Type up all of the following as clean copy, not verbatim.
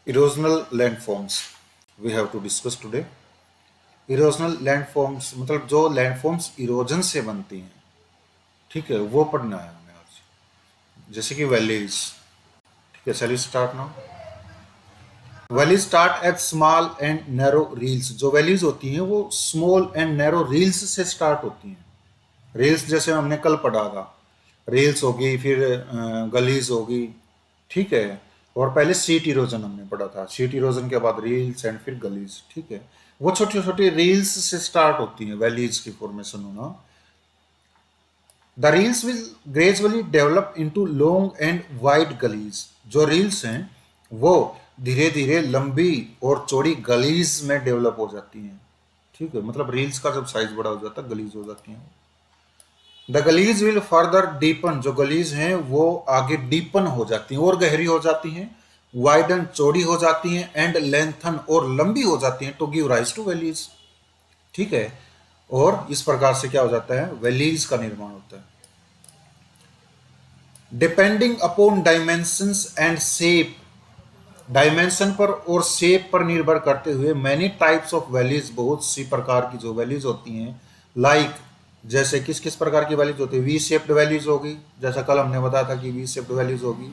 Erosional landforms we have to discuss today. Erosional landforms मतलब जो landforms erosion से बनती हैं, ठीक है, वो पढ़ना है हमें आज। जैसे कि वैलीज, ठीक है, चलिए start now. Valleys start at small and narrow reels. जो वैलीज होती हैं वो स्मॉल एंड नैरो रील्स से स्टार्ट होती हैं। रील्स जैसे हमने कल पढ़ा था, रील्स होगी, फिर गलीज होगी, ठीक है। और पहले सीट इरोजन हमने पढ़ा था, सीट इरोजन के बाद रील्स एंड फिर गलीज, ठीक है। वो छोटी छोटी रील्स से स्टार्ट होती हैं वैलीज की फॉर्मेशन होना। The rills will gradually develop into long and wide gullies. जो रील्स हैं वो धीरे धीरे लंबी और चौड़ी गलीज में डेवलप हो जाती हैं, ठीक है। मतलब रील्स का जब साइज बड़ा हो जाता है गलीज हो जाती हैं। The gullies will further deepen. जो गलीज हैं वो आगे डीपन हो जाती हैं और गहरी हो जाती हैं, वाइडन चौड़ी हो जाती हैं, एंड लेंथन और लंबी हो जाती हैं to give rise to valleys, ठीक है। और इस प्रकार से क्या हो जाता है, वैलीज का निर्माण होता है। Depending upon dimensions and shape. Dimension पर और शेप पर निर्भर करते हुए मैनी टाइप्स ऑफ वैलीज, बहुत सी प्रकार की जो वैलीज होती हैं, लाइक जैसे किस किस प्रकार की वैलीज होती है। वी शेप्ड वैलीज होगी, जैसा कल हमने बताया था कि वी शेप्ड वैलीज होगी।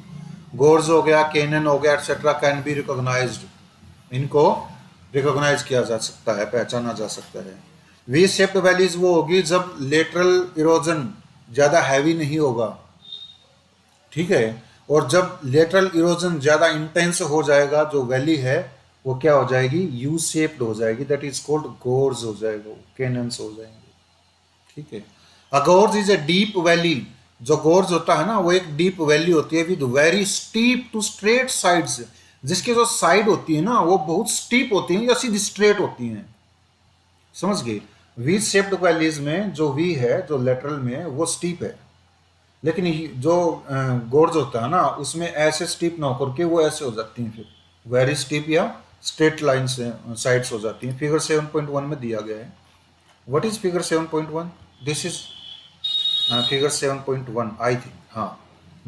गोर्ज हो गया, कैनन हो गया, एटसेट्रा कैन बी रिकॉग्नाइज्ड। इनको रिकॉग्नाइज किया जा सकता है, पहचाना जा सकता है। वी शेप्ड वैलीज वो होगी जब लेटरल इरोजन ज्यादा हैवी नहीं होगा, ठीक है। और जब लेटरल इरोजन ज्यादा इंटेंस हो जाएगा, जो वैली है वो क्या हो जाएगी, यू शेप्ड हो जाएगी, दैट इज कॉल्ड गोर्ज हो जाएगा, कैनन्स हो जाएंगे, ठीक है। A gorge is a deep valley. जो गोर्ज होता है ना वो एक डीप वैली होती है with very steep to straight sides. जिसकी जो साइड होती है ना वो बहुत स्टीप होती है या सीधी स्ट्रेट होती हैं, समझ गए। वी शेप्ड वैलीज में जो वी है जो लेटरल में वो स्टीप है, लेकिन जो गोर्ज होता है ना उसमें ऐसे स्टीप ना होकर के वो ऐसे हो जाती हैं, फिर वेरी स्टीप या स्ट्रेट लाइन से साइड्स हो जाती हैं। फिगर 7.1 में दिया गया है। What is figure 7.1? This is figure 7.1 I think, हाँ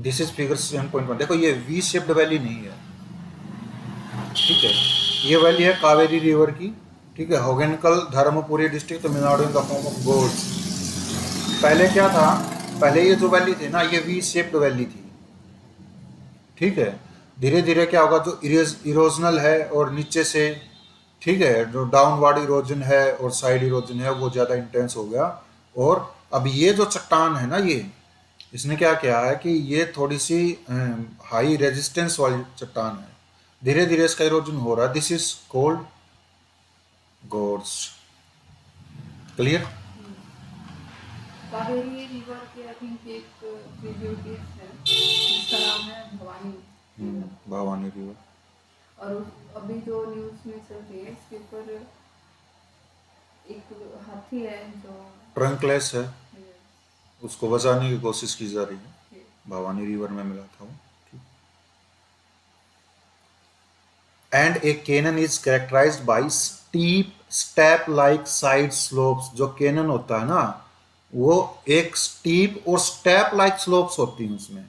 दिस इज फिगर 7.1। देखो ये वी शेप्ड वैली नहीं है, ठीक है। ये वैली है कावेरी रिवर की, ठीक है, Hogenakkal Dharmapuri district Tamil Nadu in the form of gorge. पहले क्या था, पहले ये जो वैली थी ना ये वी शेप्ड वैली थी, ठीक है। धीरे धीरे क्या होगा, जो इरोजनल है और नीचे से, ठीक है, जो डाउनवर्ड इरोजन है और साइड इरोजन है वो ज़्यादा इंटेंस हो गया। और अब ये जो चट्टान है ना ये, इसने क्या किया है कि ये थोड़ी सी हाई रेजिस्टेंस वाली चट्टान है, धीरे धीरे इसका इरोजन हो रहा है। This is cold गोर्ज। Clear? Kaveri river के आई थिंक एक ट्रिब्यूटरी है जिसका नाम है भवानी रिवर। भवानी रिवर। और अभी जो न्यूज़ में चल रही है इसके ऊपर एक हाथी है जो ट्रंकलेस है, उसको बचाने की कोशिश की जा रही है, ये- भवानी रिवर में मिला था वो। And a canyon is characterized by steep step like side slopes. जो कैनन होता है ना वो एक स्टीप और स्टेप लाइक स्लोप्स होती हैं उसमें,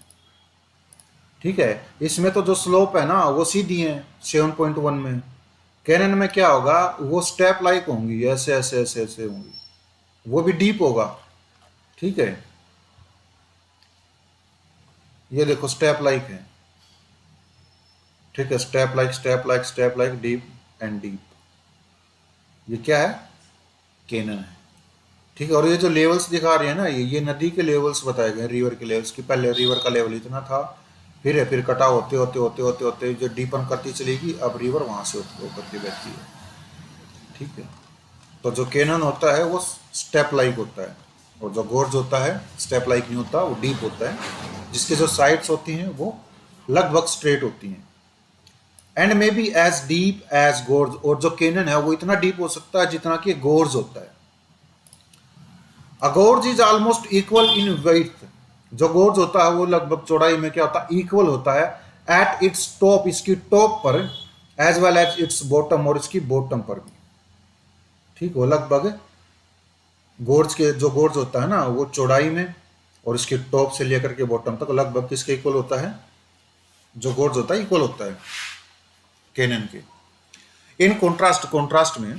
ठीक है। इसमें तो जो स्लोप है ना वो सीधी है 7.1 में। कैनन में क्या होगा, वो स्टेप लाइक होंगी, ऐसे ऐसे ऐसे ऐसे होंगी, वो भी डीप होगा, ठीक है। ये देखो स्टेप लाइक है, ठीक है, step like step like step like deep and deep. ये क्या है, कैनन है, ठीक है। और ये जो लेवल्स दिखा रहे हैं ना ये नदी के लेवल्स बताए गए, रिवर के लेवल्स की। पहले रिवर का लेवल इतना था, फिर कटा होते होते होते होते होते जो डीपन करती चलेगी, अब रिवर वहां से होकर के बहती है, ठीक है। तो जो कैनन होता है वो स्टेप लाइक होता है, और जो गोर्ज होता है स्टेप लाइक नहीं होता, वो डीप होता है, जिसके जो साइड्स होती हैं वो लगभग स्ट्रेट होती हैं। And may be as deep as gorge. और जो कैनन है वो इतना डीप हो सकता है जितना कि गोर्ज होता है। A gorge is almost equal in width. जो गोर्ज होता है वो लगभग चौड़ाई में क्या होता है, इक्वल होता है एट इट्स टॉप, इसकी टॉप पर, as well as its bottom, और इसकी बॉटम पर भी, ठीक। वो लगभग गोर्ज के जो गोर्ज होता है ना वो चौड़ाई में और इसके टॉप से लेकर के बॉटम तक लगभग किसके इक्वल होता है, जो गोर्ज होता है इक्वल होता है। कैनन के। इन कॉन्ट्रास्ट में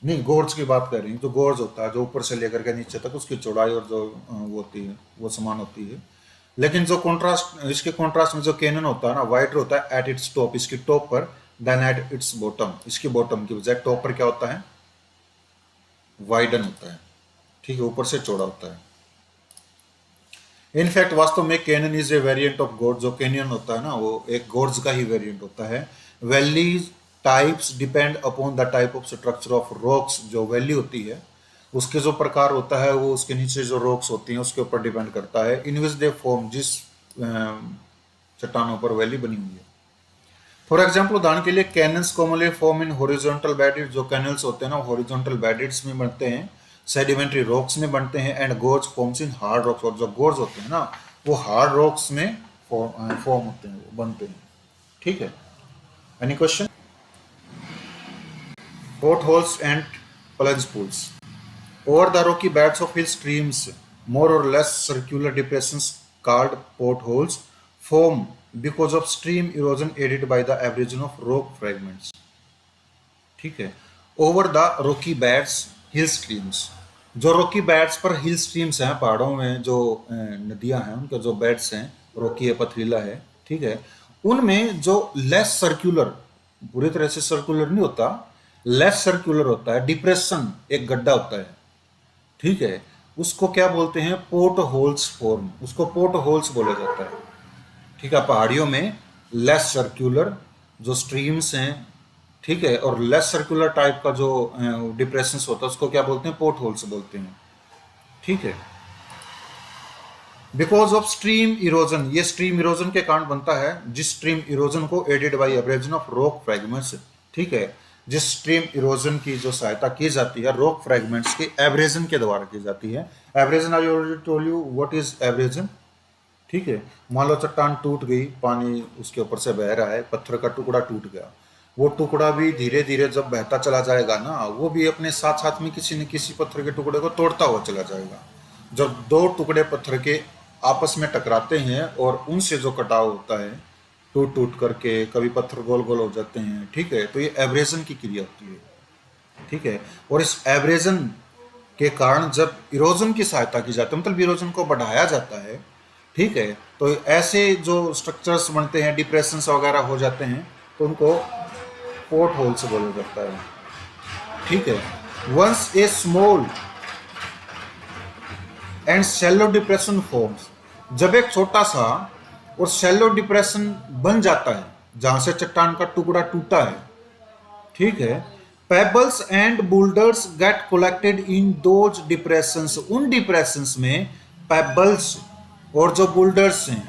नहीं, गोर्ज की बात कर रही हूँ। जो गोर्ज होता है जो ऊपर से लेकर के नीचे तक उसकी चौड़ाई और जो वो होती है वो समान होती है। लेकिन जो कॉन्ट्रास्ट, इसके कॉन्ट्रास्ट में जो कैनन होता है ना, वाइडर होता है एट इट्स टॉप, इसकी टॉप पर, देन एट इट्स बॉटम, इसकी बॉटम की बजाय टॉप पर क्या होता है, वाइडन होता है। ठीक है, ऊपर से चौड़ा होता है। इनफैक्ट वास्तव में canyon is a variant of gorge. जो कैनियन होता है ना वो एक गोर्ज का ही वेरिएंट होता है। Valleys types depend upon the type of structure of rocks. जो वैली होती है उसके जो प्रकार होता है वो उसके नीचे जो रॉक्स होती हैं उसके ऊपर डिपेंड करता है। इन विच दे फॉर्म, जिस चट्टानों पर वैली बनी हुई है। फॉर एग्जाम्पल, उदाहरण के लिए cannons commonly form in horizontal bedded. जो कैनल्स होते हैं ना हॉरिजॉन्टल बेडेड्स में बनते हैं, सेडिमेंट्री रॉक्स में बनते हैं। And गोर्ज forms in hard rocks. और जो गोर्ज होते हैं ना वो हार्ड रॉक्स में फॉर्म होते हैं, वो बनते हैं। ठीक है, any question? Port holes and plunge pools. Over the rocky beds of hill streams, more or less circular depressions called potholes form because of stream erosion aided by the abrasion of rock fragments. ठीक है, over the Rocky beds hill streams. जो Rocky beds पर हिल streams हैं, पहाड़ों में जो नदियां हैं उनके जो बेड्स हैं, रॉकी है, पथरीला है, ठीक है, उनमें जो लेस सर्कुलर, पूरी तरह से सर्कुलर नहीं होता, लेस सर्कुलर होता है, डिप्रेशन, एक गड्ढा होता है, ठीक है, उसको क्या बोलते हैं, पोर्ट होल्स फॉर्म। उसको पोर्ट होल्स बोला जाता है। ठीक है, पहाड़ियों में लेस सर्कुलर जो स्ट्रीम्स हैं, ठीक है, और लेस सर्कुलर टाइप का जो डिप्रेशन होता है उसको क्या बोलते हैं, पोर्ट होल्स बोलते हैं। ठीक है, बिकॉज ऑफ स्ट्रीम इरोजन, ये स्ट्रीम इरोजन के कारण बनता है, जिस स्ट्रीम इरोजन को aided by abrasion of rock fragments. ठीक है, जिस स्ट्रीम इरोजन की जो सहायता की जाती है रॉक फ्रेगमेंट्स के एब्रेजन के द्वारा की जाती है। Abrasion, I already told you what is abrasion. ठीक है, मान लो चट्टान टूट गई, पानी उसके ऊपर से बह रहा है, पत्थर का टुकड़ा टूट गया, वो टुकड़ा भी धीरे धीरे जब बहता चला जाएगा ना, वो भी अपने साथ साथ में किसी न किसी पत्थर के टुकड़े को तोड़ता हुआ चला जाएगा। जब दो टुकड़े पत्थर के आपस में टकराते हैं और उनसे जो कटाव होता है टूट टूट करके, कभी पत्थर गोल गोल हो जाते हैं, ठीक है, तो ये एब्रेजन की क्रिया होती है। ठीक है, और इस एब्रेजन के कारण जब इरोजन की सहायता की जाती है, मतलब इरोजन को बढ़ाया जाता है, ठीक है, तो ऐसे जो स्ट्रक्चर्स बनते हैं, डिप्रेशंस वगैरह हो जाते हैं, तो उनको पोर्ट होल्स बोला जाता है। ठीक है, once a small and shallow depression forms, जब एक छोटा सा और शैलो डिप्रेशन बन जाता है जहां से चट्टान का टुकड़ा टूटा है, ठीक है, pebbles and boulders get collected in those depressions. उन डिप्रेशंस में पेबल्स और जो बोल्डर्स हैं,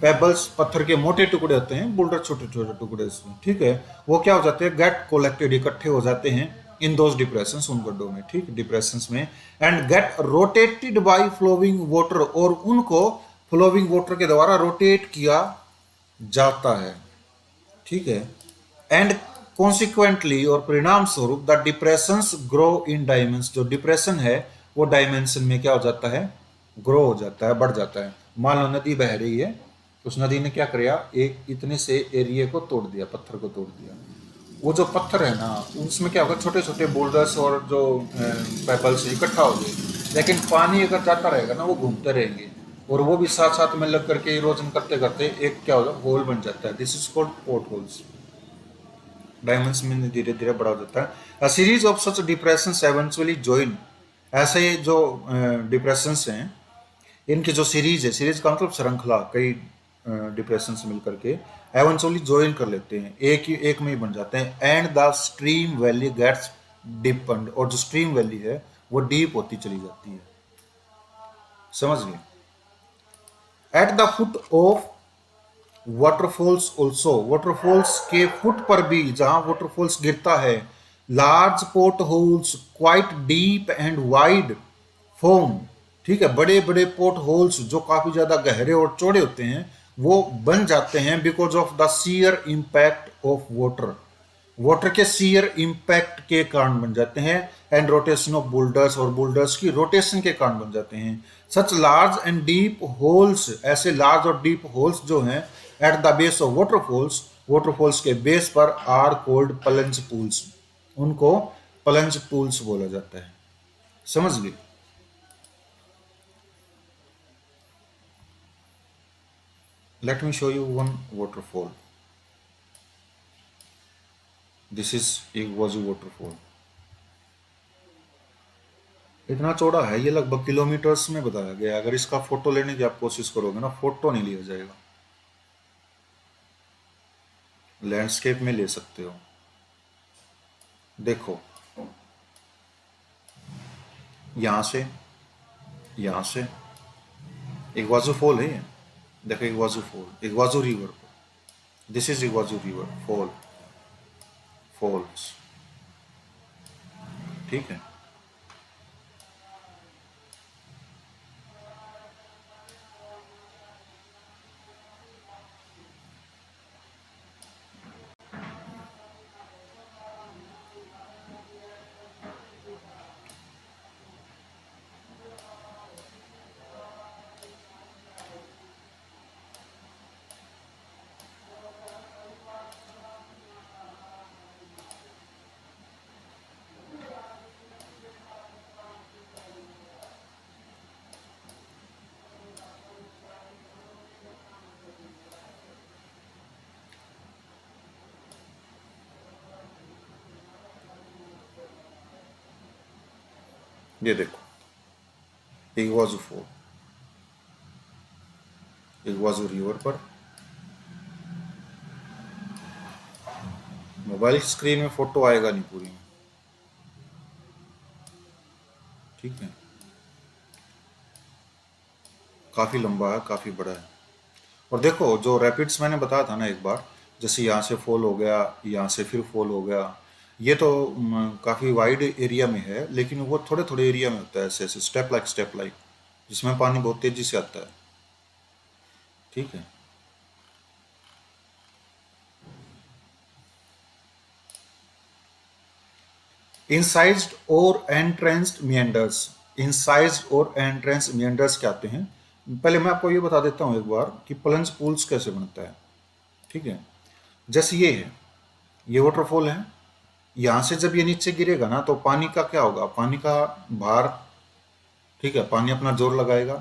पेबल्स पत्थर के मोटे टुकड़े होते हैं, बोल्डर छोटे छोटे टुकड़े इसमें, ठीक है, वो क्या हो जाते हैं, गेट कलेक्टेड, इकट्ठे हो जाते हैं इन दोज डिप्रेशंस, उन गड्ढों में, ठीक, डिप्रेशंस में, and get rotated by flowing water, और उनको फ्लोइंग वाटर के द्वारा रोटेट किया जाता है। ठीक है, एंड कॉन्सिक्वेंटली, और परिणाम स्वरूप, the depressions grow in dimension. जो डिप्रेशन है वो डायमेंशन में क्या हो जाता है, ग्रो हो जाता है, बढ़ जाता है। मान लो नदी बह रही है, उस नदी ने क्या किया, एक इतने से एरिया को तोड़ दिया, पत्थर को तोड़ दिया। वो जो पत्थर है ना उसमें क्या होगा, छोटे छोटे बोल्डर्स और जो पेबल्स इकट्ठा हो गए, लेकिन पानी अगर जाता रहेगा ना वो घूमते रहेंगे और वो भी साथ साथ में लग करके इरोजन करते करते एक क्या होगा, होल बन जाता है। This is called port holes. Dimension में धीरे धीरे बड़ा हो जाता है। A series of such depressions eventually join, ऐसे जो डिप्रेशंस हैं इनकी जो सीरीज है, सीरीज का मतलब श्रृंखला, कई डिप्रेशंस मिल करके एवेंचुअली ज्वाइन कर लेते हैं, एक में ही बन जाते हैं। And the stream valley gets deepened, और जो स्ट्रीम वैली है वो डीप होती चली जाती है। समझ गए? At the foot of waterfalls also, waterfalls के फुट पर भी, जहां वाटरफॉल्स गिरता है, large port holes quite deep and wide form. ठीक है, बड़े बड़े पोर्ट होल्स जो काफी ज्यादा गहरे और चौड़े होते हैं वो बन जाते हैं because of the shear impact of water, water के सीयर इम्पैक्ट के कारण बन जाते हैं। एंड रोटेशन ऑफ बोल्डर्स, और बोल्डर्स की रोटेशन के कारण बन जाते हैं। Such large and deep holes, ऐसे लार्ज और डीप होल्स जो हैं at the base of waterfalls, waterfalls के बेस पर आर कोल्ड प्लंज पूल्स, उनको प्लंज पूल्स बोला जाता है। समझ गए? Let me show you one waterfall. This is Iguazu waterfall. इतना चौड़ा है ये, लगभग किलोमीटर्स में बताया गया है। अगर इसका फोटो लेने की आप कोशिश करोगे ना, फोटो नहीं लिया जाएगा। लैंडस्केप में ले सकते हो। देखो, यहां से, यहां से इग्वाजू फॉल है ये। देखो Iguazu fall, Iguazu river, this is Iguazu river fall, falls. ठीक है, ये देखो इग्वाजू फॉल, इग्वाजू रिवर पर। मोबाइल स्क्रीन में फोटो आएगा नहीं पूरी, ठीक है। काफी लंबा है, काफी बड़ा है। और देखो जो रैपिड्स मैंने बताया था ना एक बार, जैसे यहाँ से फॉल हो गया, यहाँ से फिर फॉल हो गया, ये तो काफी वाइड एरिया में है, लेकिन वो थोड़े थोड़े एरिया में होता है, ऐसे ऐसे स्टेप लाइक, जिसमें पानी बहुत तेजी से आता है। ठीक है, इंसाइज्ड और एंट्रेंस्ड मियंडर्स। इंसाइज्ड और एंट्रेंस मियंडर्स क्या आते हैं? पहले मैं आपको ये बता देता हूँ एक बार कि प्लंज पूल्स कैसे बनता है। ठीक है, जैसे ये है, ये वाटरफॉल है। यहाँ से जब ये नीचे गिरेगा ना, तो पानी का क्या होगा, पानी का भार, ठीक है, पानी अपना जोर लगाएगा,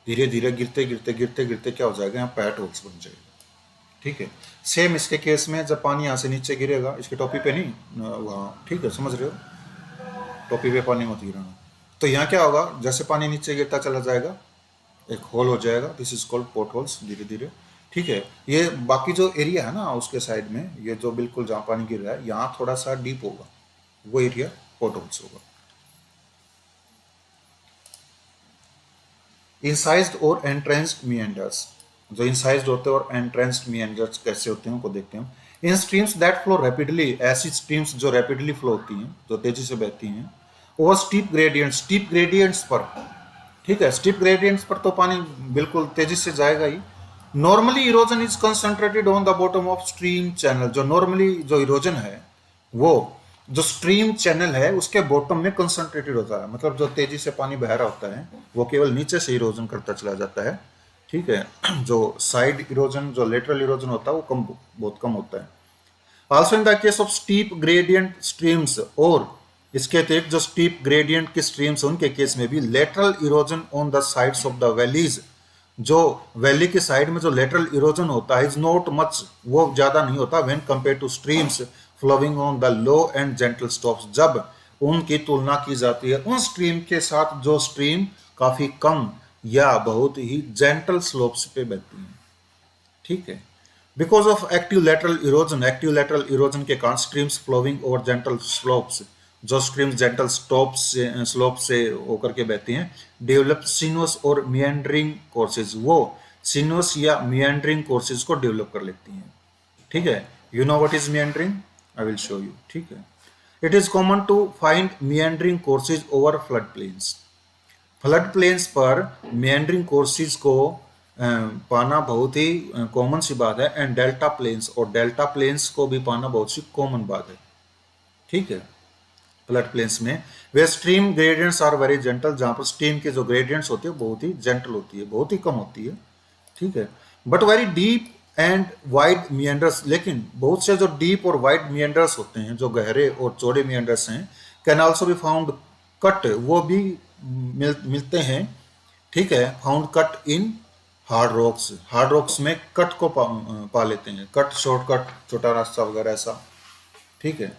धीरे धीरे गिरते गिरते गिरते गिरते क्या हो जाएगा, यहाँ पैट होल्स बन जाएगा। ठीक है, सेम इसके केस में जब पानी यहाँ से नीचे गिरेगा, इसके टॉपी पे नहीं, वहाँ, ठीक है, समझ रहे हो, टोपी पे पानी मत गिराना। तो यहाँ क्या होगा, जैसे पानी नीचे गिरता चला जाएगा, एक होल हो जाएगा, this is called port holes, धीरे धीरे। ठीक है, ये बाकी जो एरिया है ना उसके साइड में, ये जो बिल्कुल जहाँ पानी गिर रहा है, यहाँ थोड़ा सा डीप होगा, वो एरिया पोर्ट होल्स होगा। इंसाइज्ड और एंट्रेंस्ड मियंडर्स, जो इंसाइज्ड होते हैं और एंट्रेंस्ड मियंडर्स कैसे होते हैं उनको देखते हैं। इन स्ट्रीम्स दैट फ्लो रैपिडली, ऐसी स्ट्रीम्स जो रैपिडली फ्लो होती हैं, जो तेजी से बहती हैं, और स्टीप ग्रेडियंट्स पर। ठीक है, स्टीप ग्रेडियंट्स पर तो पानी बिल्कुल तेजी से जाएगा ही। Normally erosion is concentrated on the bottom of stream channel, जो नॉर्मली जो इरोजन है वो जो स्ट्रीम चैनल है उसके बॉटम में कंसंट्रेटेड होता है, मतलब जो तेजी से पानी बह रहा होता है वो केवल नीचे से इरोजन करता चला जाता है। ठीक है, जो साइड इरोजन, जो लेटरल इरोजन होता है वो बहुत कम होता है। Also in the case of steep gradient streams, और इसके अतिरिक्त जो स्टीप ग्रेडियंट की स्ट्रीम्स उनके केस में भी lateral erosion on the sides of the valleys, जो वैली के साइड में जो लेटरल इरोजन होता है इज नॉट मच, वो ज्यादा नहीं होता when compare to streams flowing on the low and gentle slopes, जब उनकी तुलना की जाती है उन स्ट्रीम के साथ जो स्ट्रीम काफी कम या बहुत ही जेंटल स्लोप्स पे बहती है। ठीक है, because of active lateral erosion के कारण streams flowing over gentle slopes, जो स्ट्रीम्स जेंटल स्लोप से होकर के बहती हैं, डेवलप सिनुअस और मियंडरिंग कोर्सेज, वो सिनुअस या मियंडरिंग कोर्सेज को डेवलप कर लेती हैं। ठीक है, you know what is meandering, I will show you. ठीक है, it is common to find meandering courses over flood plains. Flood plains पर मेंडरिंग कोर्सेज को पाना बहुत ही कॉमन सी बात है। एंड डेल्टा प्लेन्स, और डेल्टा प्लेन्स को भी पाना बहुत सी कॉमन बात है। ठीक है, फ्लड प्लेन्स में वे stream gradients are very gentle, जहां पर स्ट्रीम के जो ग्रेडियंट्स होती है बहुत ही जेंटल होती है, बहुत ही कम होती है। ठीक है, but very deep and wide meanders, लेकिन बहुत से जो डीप और वाइड मियंडर्स होते हैं, जो गहरे और चौड़े मियंडर्स हैं, can also be found cut, वो भी मिलते हैं, ठीक है, found cut in hard rocks में कट को पा लेते हैं, कट, शॉर्टकट, छोटा रास्ता वगैरह ऐसा, ठीक है।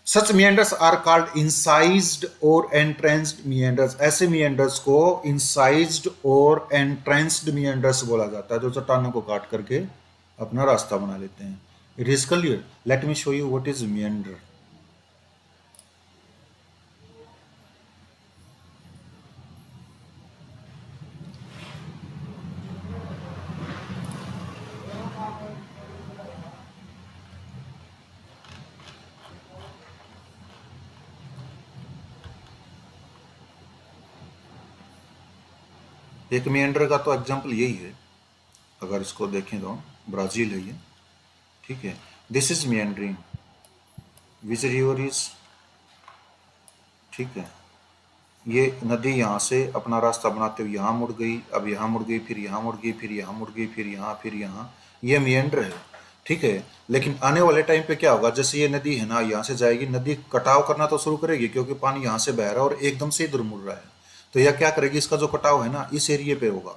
सच मियंडर्स आर कॉल्ड इंसाइज्ड और एंट्रेंस्ड मियंडर्स, ऐसे मियंडर्स को इंसाइज्ड और एंट्रेंस्ड मियंडर्स बोला जाता है, जो चट्टानों को काट करके अपना रास्ता बना लेते हैं। It is clear, late me show you what is meander. एक मियंडर का तो एग्जांपल यही है, अगर इसको देखें तो ब्राजील है ये, ठीक है। This is meandering, which river is, ठीक है, ये नदी यहाँ से अपना रास्ता बनाते हुए यहाँ मुड़ गई, अब यहाँ मुड़ गई, फिर यहाँ मुड़ गई, फिर यहाँ मुड़ गई, फिर यहाँ, ये मियंडर है, ठीक है। लेकिन आने वाले टाइम पे क्या होगा, जैसे ये नदी है ना, यहाँ से जाएगी, नदी कटाव करना तो शुरू करेगी, क्योंकि पानी यहाँ से बह रहा है और एकदम से इधर मुड़ रहा है, तो यह क्या करेगी, इसका जो कटाव है ना इस एरिया पे होगा,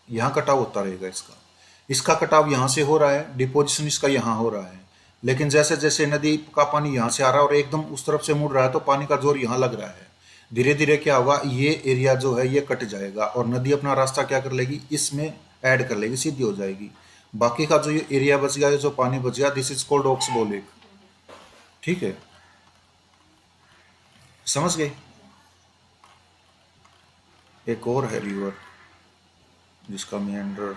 यहाँ कटाव होता रहेगा इसका, इसका कटाव यहाँ से हो रहा है, डिपोजिशन इसका यहाँ हो रहा है, लेकिन जैसे जैसे नदी का पानी यहाँ से आ रहा है और एकदम उस तरफ से मुड़ रहा है, तो पानी का जोर यहाँ लग रहा है, धीरे धीरे क्या होगा, ये एरिया जो है ये कट जाएगा और नदी अपना रास्ता क्या कर लेगी, इसमें ऐड कर लेगी, सीधी हो जाएगी। बाकी का जो ये एरिया बच गया, जो पानी बच गया, this is called oxbow lake, ठीक है, समझ गए। एक और है रिवर जिसका मेंडर,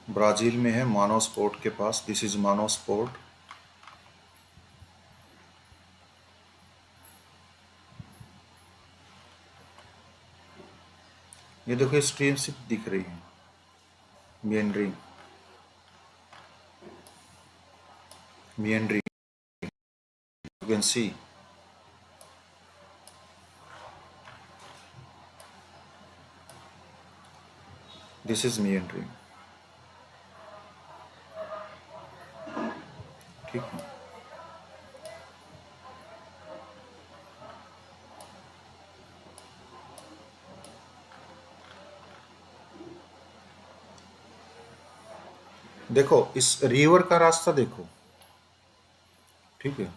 ब्राजील में है, मानोस पोर्ट के पास, दिस इज मानोस पोर्ट, ये देखो स्ट्रीम सिप दिख रही है, meandering, meandering, you can see, this is meandering, ठीक है। देखो इस रिवर का रास्ता देखो, ठीक है,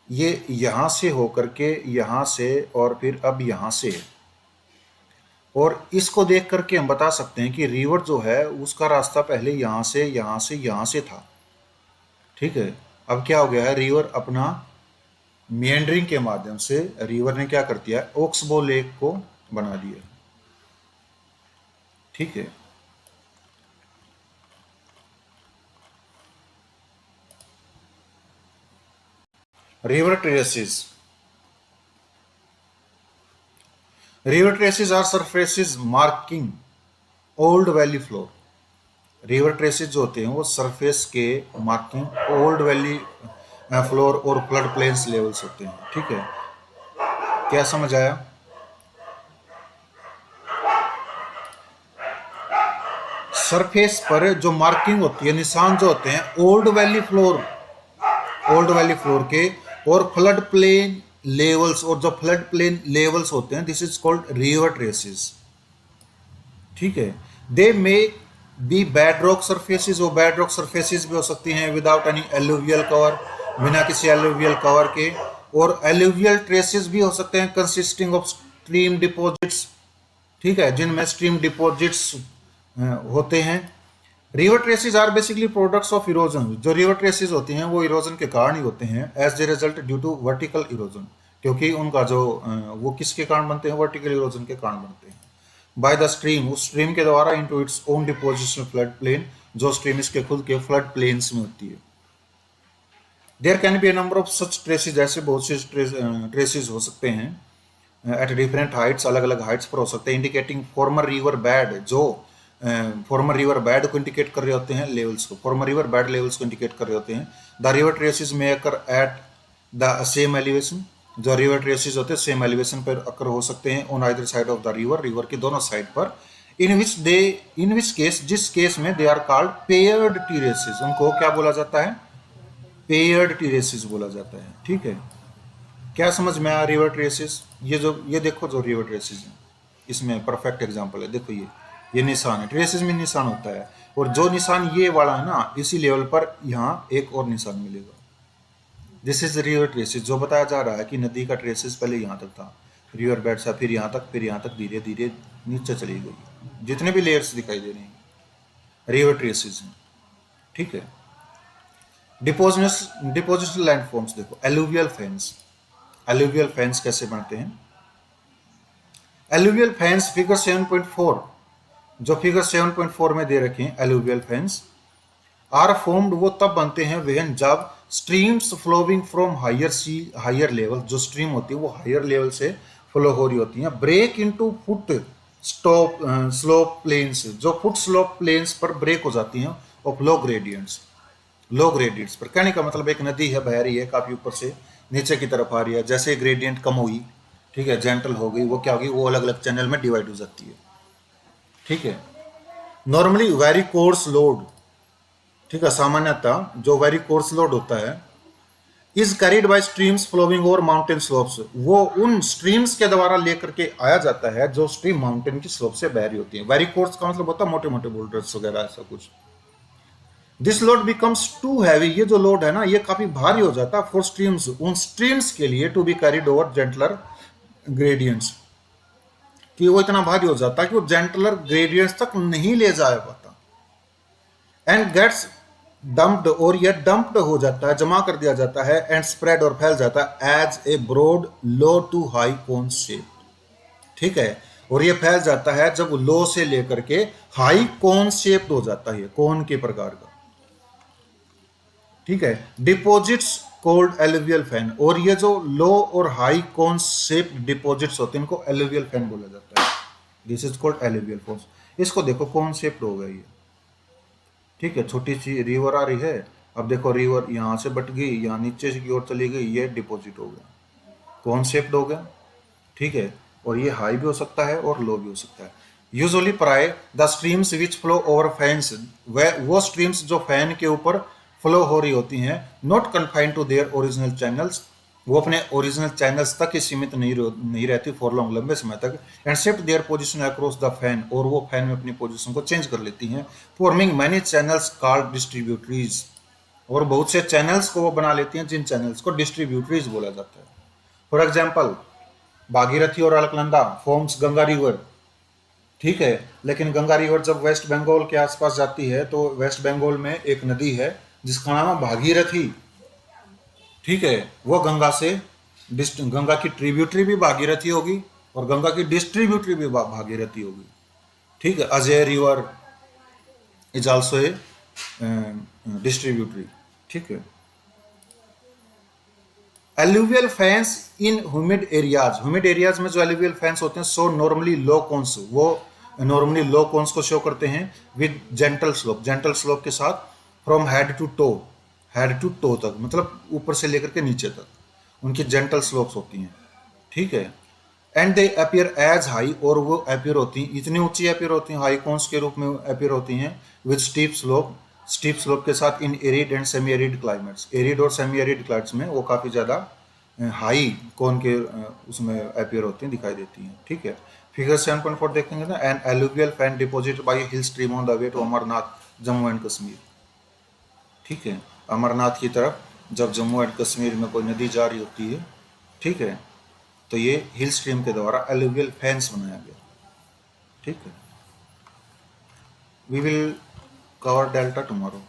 ये यहां से होकर के यहां से और फिर अब यहां से, और इसको देख करके हम बता सकते हैं कि रिवर जो है उसका रास्ता पहले यहां से यहां से यहां से था, ठीक है। अब क्या हो गया है, रिवर अपना मियंडरिंग के माध्यम से रिवर ने क्या कर दिया, ओक्सबो लेक को बना दिया, ठीक है। River terraces, river terraces are surfaces marking old valley floor, river terraces जो होते हैं वो सरफेस के मार्किंग ओल्ड वैली फ्लोर और फ्लड प्लेन्स लेवल्स होते हैं, ठीक है। क्या समझ आया, सरफेस पर जो मार्किंग होती है, निशान जो होते हैं old valley floor, old valley floor के, और फ्लड प्लेन लेवल्स, और जो फ्लड प्लेन लेवल्स होते हैं, this is called river terraces, ठीक है। They may be bed rock surfaces, वो बेड रॉक सरफेसेस भी हो सकती हैं विदाउट एनी एलुवियल कवर, बिना किसी एलुवियल कवर के, और एलुवियल ट्रेसेस भी हो सकते हैं कंसिस्टिंग ऑफ स्ट्रीम डिपॉजिट्स, ठीक है, जिनमें स्ट्रीम डिपॉजिट्स होते हैं। River terraces are basically products of erosion, जो रिवर ट्रेसेस होती हैं वो इरोजन के कारण ही होते हैं, as the result due to vertical erosion, क्योंकि उनका जो वो किसके कारण बनते हैं, वर्टिकल इरोजन के कारण बनते हैं, बाय द स्ट्रीम, उस स्ट्रीम के द्वारा, into its own deposition flood plain, जो स्ट्रीम इसके खुद के फ्लड प्लेन्स में होती है। There can be a number of such terraces, ऐसे बहुत से ट्रेसेस हो सकते हैं एट डिफरेंट हाइट्स, अलग अलग हाइट्स पर हो सकते हैं, इंडिकेटिंग फॉर्मर रिवर बेड, जो फॉर्मर रिवर बेड को इंडिकेट कर रहे होते हैं, लेवल्स को, फॉर्मर रिवर बेड लेवल्स को इंडिकेट कर रहे होते हैं। द रिवर ट्रेसेस में occur at the same elevation, जो रिवर ट्रेसेस होते हैं सेम एलिवेशन पर अकर हो सकते हैं on either side of the river, river की दोनों साइड पर। इन विच केस, जिस केस में they are called paired terraces, उनको क्या बोला जाता है? पेयर्ड टेरेसेस बोला जाता है। ठीक है, क्या समझ में आया रिवर ट्रेसेस? ये देखो जो रिवर ट्रेसेस है, इसमें परफेक्ट एग्जांपल है। देखो ये निशान है, ट्रेसेस में निशान होता है, और जो निशान ये वाला है ना, इसी लेवल पर यहाँ एक और निशान मिलेगा। दिस इज रिवर ट्रेसेस, जो बताया जा रहा है कि नदी का ट्रेसेस पहले यहाँ तक था, रिवर बेड से फिर यहाँ तक धीरे धीरे नीचे चली गई। जितने भी लेयर्स दिखाई दे रहे हैं रिवर ट्रेसेस हैं। ठीक है, डिपोजिशनल लैंडफॉर्म्स देखो, एलुवियल फेंस। एलुवियल फेंस कैसे बनते हैं? एलुवियल फेंस फिगर 7.4, जो फिगर 7.4 में दे रखे हैं, एलुवियल फेंस आर फॉर्म्ड, वो तब बनते हैं व्हेन जब streams flowing from higher level, जो स्ट्रीम होती है वो हायर लेवल से फ्लो हो रही होती है, break into foot slope plains, जो फुट स्लोप प्लेन्स पर ब्रेक हो जाती हैं ऑफ लो ग्रेडियंट्स पर। कहने का मतलब एक नदी है, बह रही है, काफी ऊपर से नीचे की तरफ आ रही है, जैसे ग्रेडियंट कम हुई, ठीक है, जेंटल हो गई, वो क्या होगी, वो अलग अलग चैनल में डिवाइड हो जाती है। ठीक है, नॉर्मली वेरी कोर्स लोड, ठीक है, सामान्यतः जो वेरी कोर्स लोड होता है, is carried by streams flowing over mountain slopes, वो उन स्ट्रीम्स के द्वारा लेकर के आया जाता है जो स्ट्रीम माउंटेन की स्लोप से बह रही होती है। वेरी कोर्स का मतलब होता है मोटे मोटे बोल्डर्स वगैरह, ऐसा कुछ। This load becomes too heavy, ये जो लोड है ना, ये काफी भारी हो जाता है फॉर स्ट्रीम्स, उन स्ट्रीम्स के लिए, to be carried over gentler gradients, कि वो इतना भारी हो जाता है कि वो जेंटलर ग्रेडियंट्स तक नहीं ले जा पाता। एंड गेट्स डंप्ड, और ये डंप्ड हो जाता है, जमा कर दिया जाता है, एंड स्प्रेड, और फैल जाता है, as a broad low to high cone shape. ठीक है, और ये फैल जाता है जब लो से लेकर के हाई कोन शेप हो जाता है, कोन के प्रकार का। ठीक है, डिपॉजिट्स कोल्ड एलुवियल फैन, और ये जो लो और हाई कोन शेप डिपॉजिट्स होते हैं, इनको एलुवियल फैन बोला जाता है। This is called alluvial forms. इसको देखो कौन शेप हो गई है। ठीक है, छोटी सी रिवर आ रही है, अब देखो रिवर यहाँ से बट गई, यहाँ नीचे की ओर चली गई, ये डिपॉजिट हो गया, कौन शेप्ड हो गया। ठीक है, और ये हाई भी हो सकता है और लो भी हो सकता है। यूजुअली प्राय the streams which flow over fans, वो स्ट्रीम्स जो फैन के ऊपर फ्लो हो रही होती हैं, not confined to their original channels, वो अपने ओरिजिनल चैनल्स तक ही सीमित नहीं रहती फॉर लॉन्ग, लंबे समय तक, and shift their position across the fan, और वो फैन में अपनी पोजीशन को चेंज कर लेती हैं, forming many channels called distributaries, और बहुत से चैनल्स को वो बना लेती हैं, जिन चैनल्स को डिस्ट्रीब्यूटरीज बोला जाता है। फॉर एग्जाम्पल, भागीरथी और अलकनंदा फॉर्म्स गंगा रिवर। ठीक है, लेकिन गंगा रिवर जब वेस्ट बंगाल के आसपास जाती है, तो वेस्ट बंगाल में एक नदी है जिसका नाम है भागीरथी। ठीक है, वो गंगा से गंगा की ट्रिब्यूटरी भी भागीरथी होगी, और गंगा की डिस्ट्रीब्यूटरी भी भागीरथी होगी। ठीक है, Ajay river is also a distributary. ठीक है, एलुवियल फैंस इन ह्यूमिड एरियाज में जो एलुवियल फैंस होते हैं, सो नॉर्मली लो कोन्स, वो नॉर्मली लो कोन्स को शो करते हैं विद जेंटल स्लोप के साथ, फ्रॉम हेड टू टो तक, मतलब ऊपर से लेकर के नीचे तक उनकी जेंटल स्लोप्स होती हैं। ठीक है, and they appear as high, और वो अपीयर होती हैं, इतनी ऊंची अपीयर होती हैं, हाई कोन्स के रूप में अपीयर होती हैं, विद स्टीप स्लोप के साथ, इन arid and semi arid climates, arid और सेमी एरिड क्लाइमेट्स में वो काफ़ी ज़्यादा हाई कोन के उसमें अपीयर होती हैं, दिखाई देती हैं। ठीक है, फिगर 7.4 देखेंगे ना, an alluvial fan deposit by hill stream on the way to Amarnath, Jammu and Kashmir. ठीक है, अमरनाथ की तरफ जब जम्मू एंड कश्मीर में कोई नदी जा रही होती है, ठीक है, तो ये हिल स्ट्रीम के द्वारा एलुवियल फैंस बनाया गया। ठीक है, we will cover delta tomorrow.